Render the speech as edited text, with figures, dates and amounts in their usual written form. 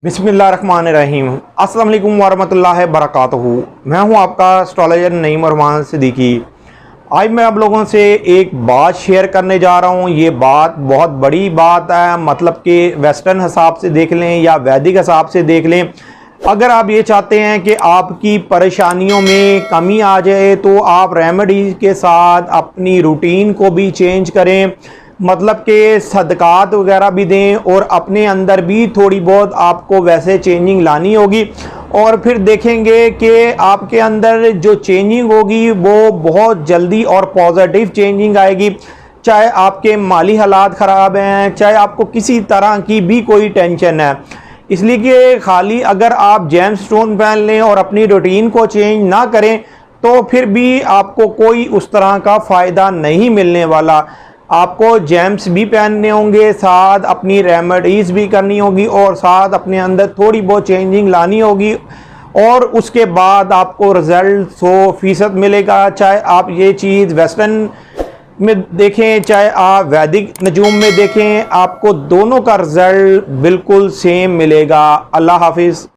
बिस्मिल्लाहिर्रहमानिर्रहीम। अस्सलाम वालेकुम वरहमतुल्लाहि वबरकातुहू। मैं हूं आपका एस्ट्रोलॉजर नईम रहमान सिद्दीकी। आज मैं आप लोगों से एक बात शेयर करने जा रहा हूं। ये बात बहुत बड़ी बात है, मतलब कि वेस्टर्न हिसाब से देख लें या वैदिक हिसाब से देख लें। अगर आप ये चाहते हैं कि आपकी परेशानियों में कमी आ जाए तो आप रेमेडीज़ के साथ अपनी रूटीन को भी चेंज करें, मतलब कि सदकात वगैरह भी दें और अपने अंदर भी थोड़ी बहुत आपको वैसे चेंजिंग लानी होगी। और फिर देखेंगे कि आपके अंदर जो चेंजिंग होगी वो बहुत जल्दी और पॉजिटिव चेंजिंग आएगी। चाहे आपके माली हालात ख़राब हैं, चाहे आपको किसी तरह की भी कोई टेंशन है, इसलिए कि खाली अगर आप जेम स्टोन पहन लें और अपनी रूटीन को चेंज ना करें तो फिर भी आपको कोई उस तरह का फ़ायदा नहीं मिलने वाला। आपको जेम्स भी पहनने होंगे, साथ अपनी रेमेडीज़ भी करनी होगी और साथ अपने अंदर थोड़ी बहुत चेंजिंग लानी होगी, और उसके बाद आपको रिज़ल्ट 100% मिलेगा। चाहे आप ये चीज़ वेस्टर्न में देखें चाहे आप वैदिक नजूम में देखें, आपको दोनों का रिज़ल्ट बिल्कुल सेम मिलेगा। अल्लाह हाफिज़।